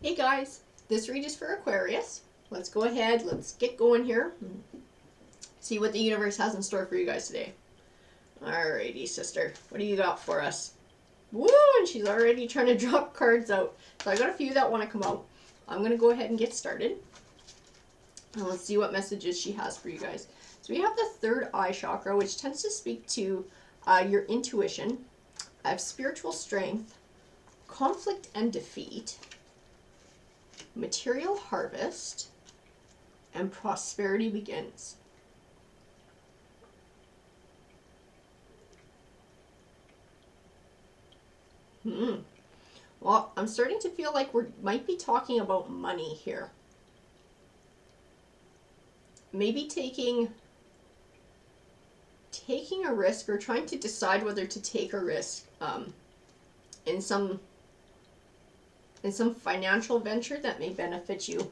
Hey guys, this read is for Aquarius. Let's go ahead, let's get going here. See what the universe has in store for you guys today. Alrighty, sister, what do you got for us? Woo, and she's already trying to drop cards out. So I got a few that want to come out. I'm going to go ahead and get started. And let's see what messages she has for you guys. So we have the third eye chakra, which tends to speak to your intuition. I have spiritual strength, conflict and defeat, material harvest, and prosperity begins. Well, I'm starting to feel like we might be talking about money here. Maybe taking a risk or trying to decide whether to take a risk in some financial venture that may benefit you.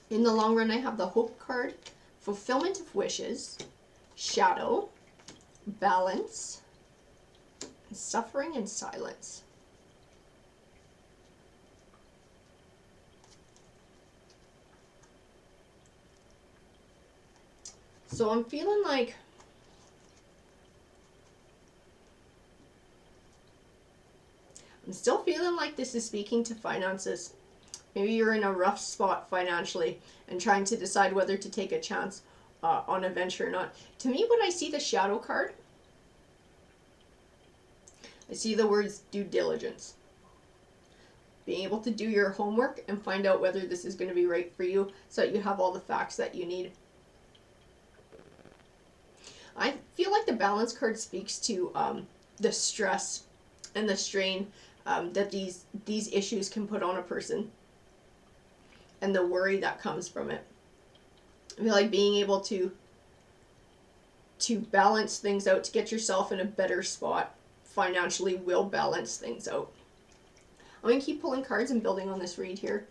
In the long run, I have the Hope card, fulfillment of wishes, shadow, balance, suffering and silence. So I'm feeling like this is speaking to finances. Maybe you're in a rough spot financially and trying to decide whether to take a chance on a venture or not. To me, when I see the shadow card, I see the words due diligence. Being able to do your homework and find out whether this is going to be right for you so that you have all the facts that you need. I feel like the balance card speaks to the stress and the strain that these issues can put on a person and the worry that comes from it. I feel like being able to balance things out, to get yourself in a better spot financially will balance things out. I'm going to keep pulling cards and building on this read here.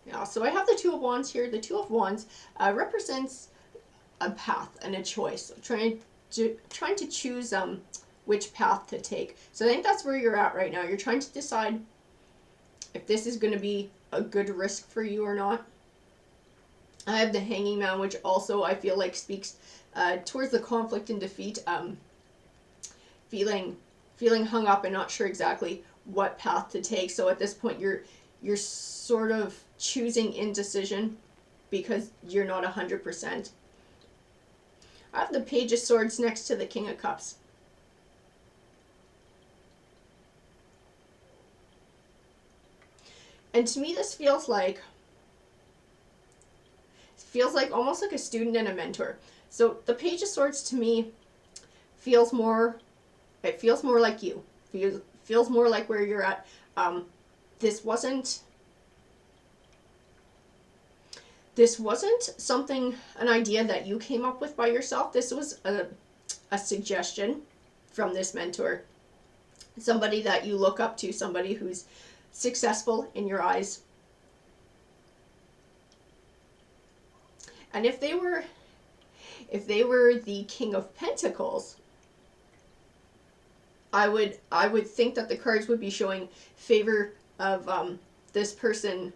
Yeah, so I have the Two of Wands here. The Two of Wands represents a path and a choice. Trying to choose which path to take. So I think that's where you're at right now. You're trying to decide if this is going to be a good risk for you or not. I have the Hanging Man, which also I feel like speaks towards the conflict and defeat. Feeling hung up and not sure exactly what path to take. So at this point, you're sort of choosing indecision because you're not 100%. I have the Page of Swords next to the King of Cups. And to me, this feels like almost like a student and a mentor. So the Page of Swords to me feels more like you. Feels more like where you're at. This wasn't an idea that you came up with by yourself. This was a suggestion from this mentor. Somebody that you look up to, somebody who's successful in your eyes. And if they were the King of Pentacles, I would think that the cards would be showing favor of this person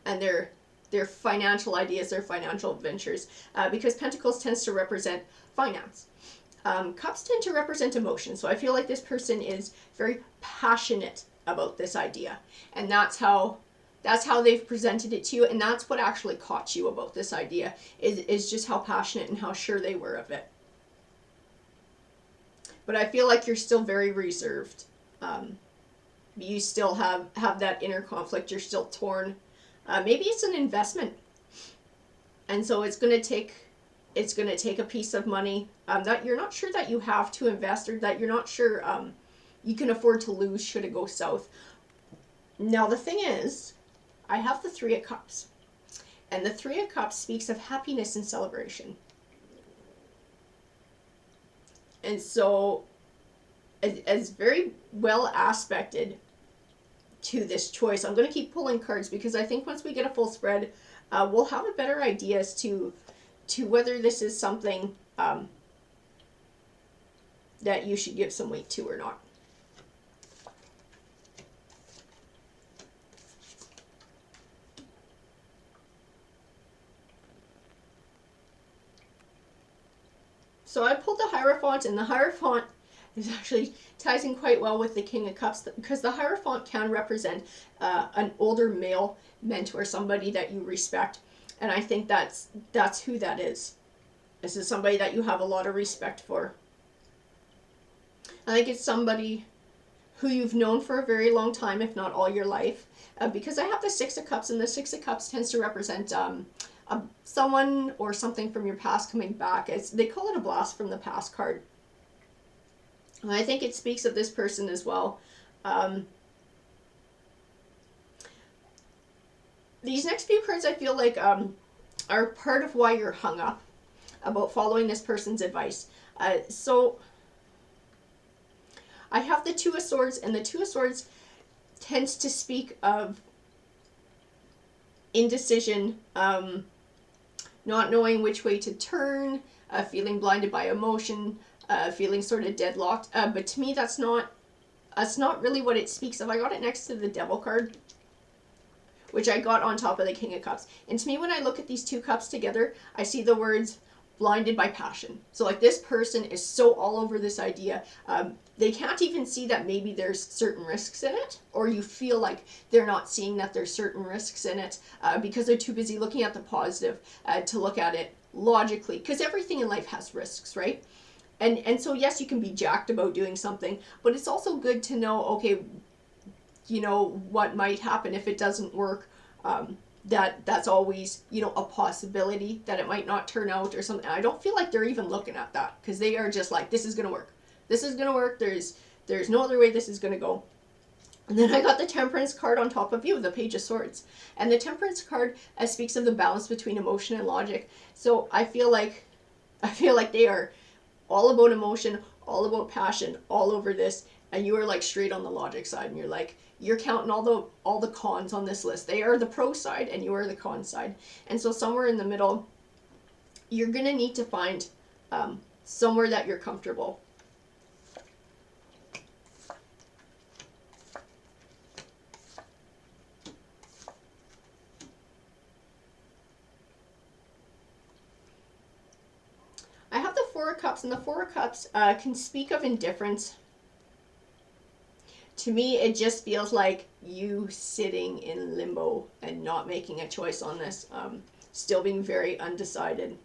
and their financial ideas, their financial ventures, because Pentacles tends to represent finance. Cups tend to represent emotion, so I feel like this person is very passionate about this idea, and that's how they've presented it to you, and that's what actually caught you about this idea, is just how passionate and how sure they were of it. But I feel like you're still very reserved. You still have that inner conflict. You're still torn. Maybe it's an investment, and so it's going to take a piece of money that you're not sure that you have to invest, or that you're not sure you can afford to lose should it go south. Now the thing is, I have the Three of Cups, and the Three of Cups speaks of happiness and celebration. And so as very well aspected to this choice. I'm going to keep pulling cards because I think once we get a full spread, we'll have a better idea as to whether this is something that you should give some weight to or not. So I pulled the Hierophant, and the Hierophant is actually ties in quite well with the King of Cups, because the Hierophant can represent an older male mentor, somebody that you respect, and I think that's who that is. This is somebody that you have a lot of respect for. I think it's somebody who you've known for a very long time, if not all your life, because I have the Six of Cups, and the Six of Cups tends to represent someone or something from your past coming back. They call it a blast from the past card. And I think it speaks of this person as well. These next few cards I feel like are part of why you're hung up about following this person's advice. So I have the Two of Swords, and the Two of Swords tends to speak of indecision, not knowing which way to turn, feeling blinded by emotion, feeling sort of deadlocked. But to me, that's not really what it speaks of. I got it next to the Devil card, which I got on top of the King of Cups. And to me, when I look at these two cups together, I see the words blinded by passion. So like, this person is so all over this idea. They can't even see that maybe there's certain risks in it, or you feel like they're not seeing that there's certain risks in it because they're too busy looking at the positive to look at it logically, because everything in life has risks, right? And so yes, you can be jacked about doing something, but it's also good to know, okay, you know, what might happen if it doesn't work. That's always, you know, a possibility that it might not turn out or something. I don't feel like they're even looking at that, because they are just like, this is gonna work. This is gonna work. There's no other way this is gonna go. And then I got the Temperance card on top of you, the Page of Swords. And the Temperance card speaks of the balance between emotion and logic. So I feel like they are all about emotion, all about passion, all over this, and you are like straight on the logic side, and you're counting all the cons on this list. They are the pro side and you are the con side. And so somewhere in the middle, you're gonna need to find somewhere that you're comfortable. I have the Four of Cups, and the Four of Cups can speak of indifference. To me, it just feels like you sitting in limbo and not making a choice on this, still being very undecided.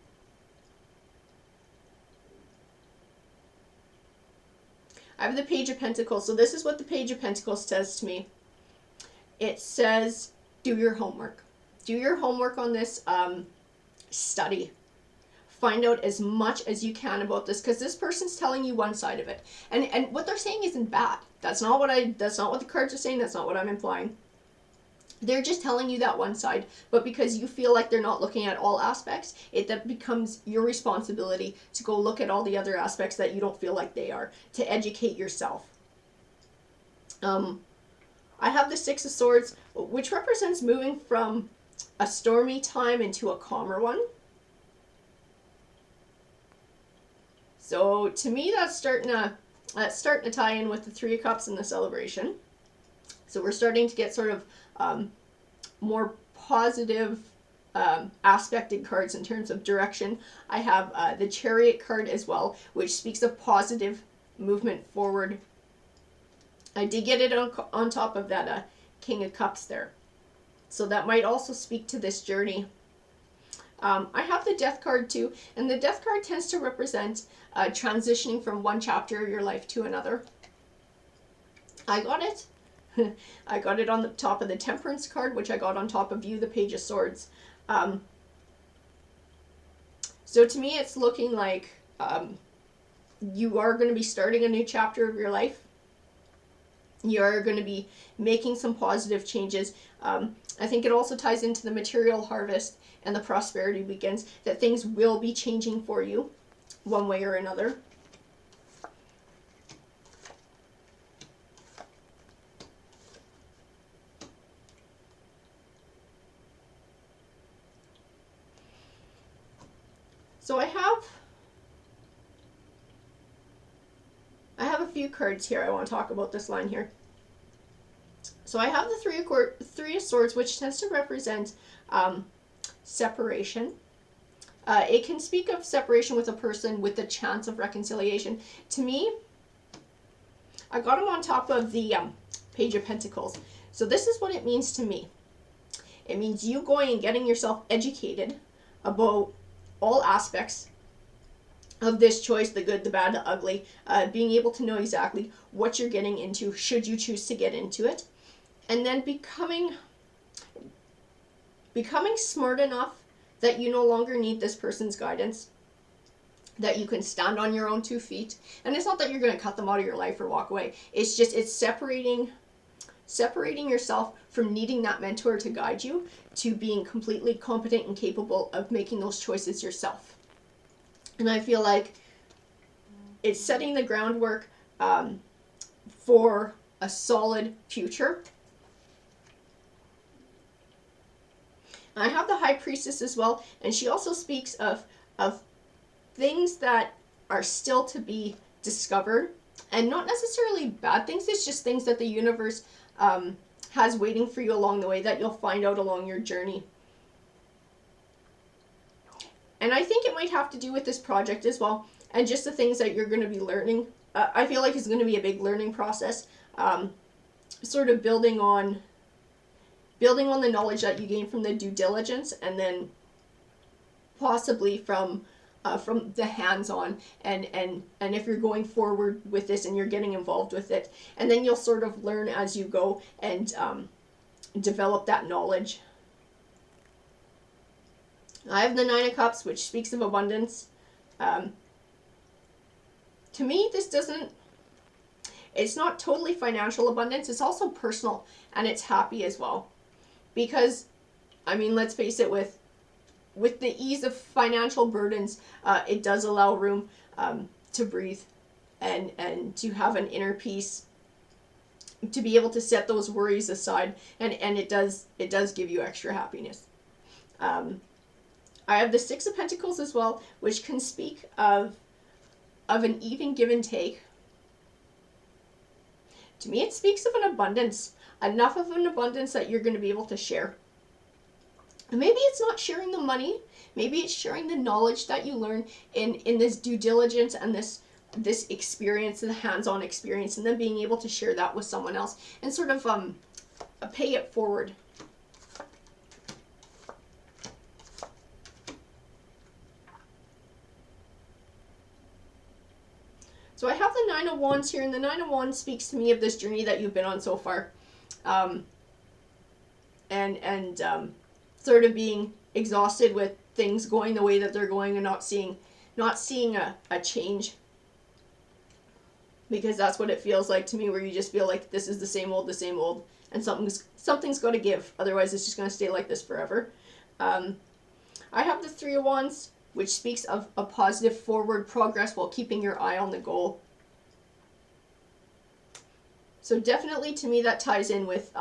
I have the Page of Pentacles, so this is what the Page of Pentacles says to me. It says, do your homework. Do your homework on this, study. Find out as much as you can about this, because this person's telling you one side of it, and what they're saying isn't bad. That's not what the cards are saying. That's not what I'm implying. They're just telling you that one side, but because you feel like they're not looking at all aspects, that becomes your responsibility to go look at all the other aspects that you don't feel like they are, to educate yourself. I have the Six of Swords, which represents moving from a stormy time into a calmer one. So to me, that's starting to tie in with the Three of Cups and the Celebration. So we're starting to get sort of more positive aspected cards in terms of direction. I have the Chariot card as well, which speaks of positive movement forward. I did get it on top of that King of Cups there. So that might also speak to this journey. I have the Death card too, and the Death card tends to represent transitioning from one chapter of your life to another. I got it. I got it on the top of the Temperance card, which I got on top of you, the Page of Swords. So to me, it's looking like you are going to be starting a new chapter of your life. You are going to be making some positive changes. I think it also ties into the material harvest and the prosperity begins, that things will be changing for you one way or another. So I have a few cards here. I want to talk about this line here. So I have the Three of Swords, which tends to represent separation. It can speak of separation with a person with the chance of reconciliation. To me, I got them on top of the Page of Pentacles. So this is what it means to me. It means you going and getting yourself educated about all aspects of this choice, the good, the bad, the ugly, being able to know exactly what you're getting into should you choose to get into it, and then becoming smart enough that you no longer need this person's guidance, that you can stand on your own 2 feet. And it's not that you're going to cut them out of your life or walk away. It's just, it's separating yourself from needing that mentor to guide you to being completely competent and capable of making those choices yourself. And I feel like it's setting the groundwork for a solid future. I have the High Priestess as well, and she also speaks of things that are still to be discovered, and not necessarily bad things. It's just things that the universe has waiting for you along the way that you'll find out along your journey. And I think it might have to do with this project as well, and just the things that you're going to be learning. I feel like it's going to be a big learning process, sort of building on the knowledge that you gain from the due diligence, and then possibly from the hands-on, and if you're going forward with this and you're getting involved with it, and then you'll sort of learn as you go and develop that knowledge. I have the Nine of Cups, which speaks of abundance. To me, it's not totally financial abundance. It's also personal, and it's happy as well. Because, I mean, let's face it, with the ease of financial burdens, it does allow room to breathe and to have an inner peace, to be able to set those worries aside, and it does give you extra happiness. I have the Six of Pentacles as well, which can speak of an even give and take. To me, it speaks of an abundance, enough of an abundance that you're going to be able to share. And maybe it's not sharing the money, maybe it's sharing the knowledge that you learn in this due diligence and this experience, the hands-on experience, and then being able to share that with someone else and sort of pay it forward. So I have the Nine of Wands here, and the Nine of Wands speaks to me of this journey that you've been on so far. Sort of being exhausted with things going the way that they're going and not seeing a change. Because that's what it feels like to me, where you just feel like this is the same old, and something's got to give. Otherwise, it's just going to stay like this forever. I have the Three of Wands, which speaks of a positive forward progress while keeping your eye on the goal. So definitely, to me, that ties in with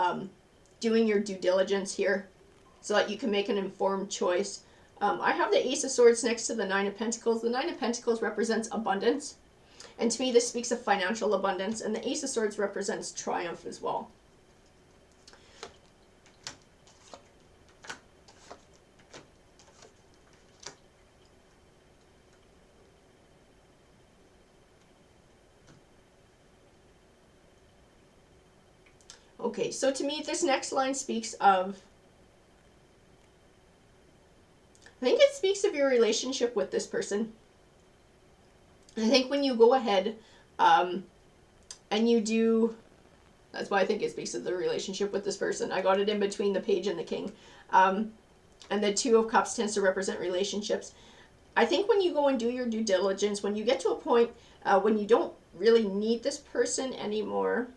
doing your due diligence here so that you can make an informed choice. I have the Ace of Swords next to the Nine of Pentacles. The Nine of Pentacles represents abundance, and to me this speaks of financial abundance, and the Ace of Swords represents triumph as well. Okay, so to me this next line speaks of, I think it speaks of your relationship with this person. I think when you go ahead and you do, that's why I think it speaks of the relationship with this person. I got it in between the Page and the King. And the Two of Cups tends to represent relationships. I think when you go and do your due diligence, when you get to a point when you don't really need this person anymore,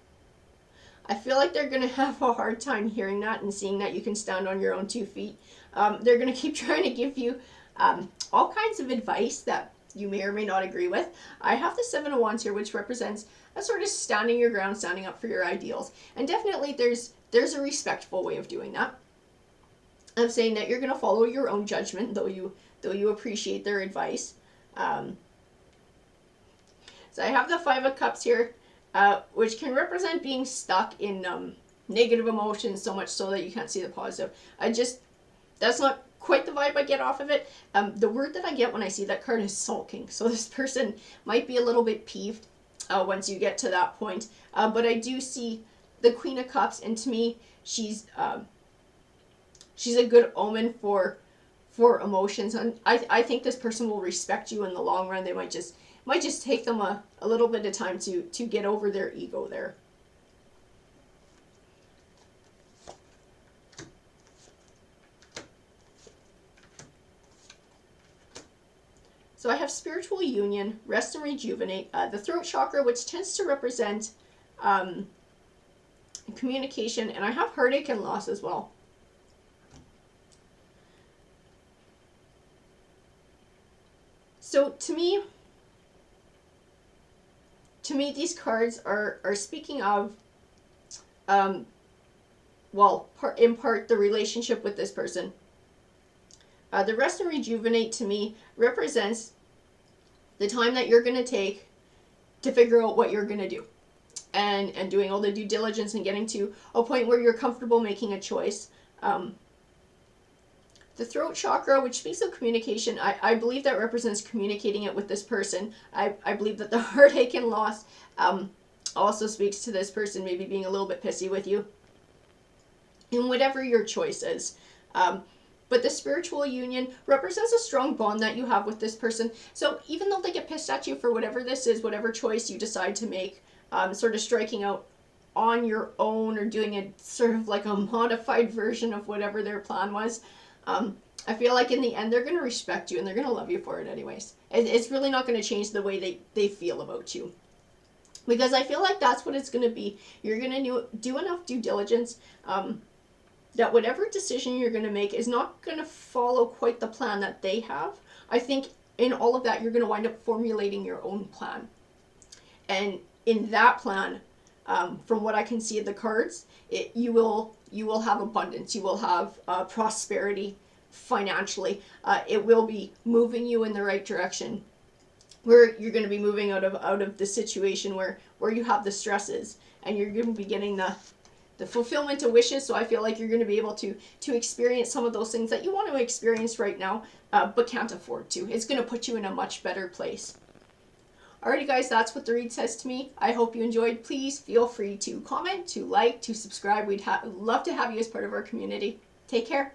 I feel like they're going to have a hard time hearing that and seeing that you can stand on your own 2 feet. They're going to keep trying to give you all kinds of advice that you may or may not agree with. I have the Seven of Wands here, which represents a sort of standing your ground, standing up for your ideals. And definitely there's a respectful way of doing that. of saying that you're going to follow your own judgment, though you appreciate their advice. So I have the Five of Cups here, which can represent being stuck in negative emotions so much so that you can't see the positive. That's not quite the vibe I get off of it. The word that I get when I see that card is sulking. So this person might be a little bit peeved once you get to that point. But I do see the Queen of Cups, and to me, she's a good omen for emotions. And I think this person will respect you in the long run. They might just take them a little bit of time to get over their ego there. So I have spiritual union, rest and rejuvenate, the throat chakra, which tends to represent communication, and I have heartache and loss as well. So to me, these cards are speaking of, in part, the relationship with this person. The rest and rejuvenate to me represents the time that you're going to take to figure out what you're going to do, and doing all the due diligence and getting to a point where you're comfortable making a choice. The throat chakra, which speaks of communication, I believe that represents communicating it with this person. I believe that the heartache and loss also speaks to this person maybe being a little bit pissy with you, in whatever your choice is. But the spiritual union represents a strong bond that you have with this person. So even though they get pissed at you for whatever this is, whatever choice you decide to make, sort of striking out on your own or doing a sort of like a modified version of whatever their plan was, I feel like in the end they're going to respect you and they're going to love you for it anyways. It's really not going to change the way they feel about you. Because I feel like that's what it's going to be. You're going to do enough due diligence that whatever decision you're going to make is not going to follow quite the plan that they have. I think in all of that, you're going to wind up formulating your own plan. And in that plan, from what I can see of the cards, you will have abundance. You will have prosperity financially. It will be moving you in the right direction, where you're going to be moving out of the situation where you have the stresses, and you're going to be getting the fulfillment of wishes. So I feel like you're going to be able to experience some of those things that you want to experience right now, but can't afford to. It's going to put you in a much better place. Alrighty guys, that's what the read says to me. I hope you enjoyed. Please feel free to comment, to like, to subscribe. We'd love to have you as part of our community. Take care.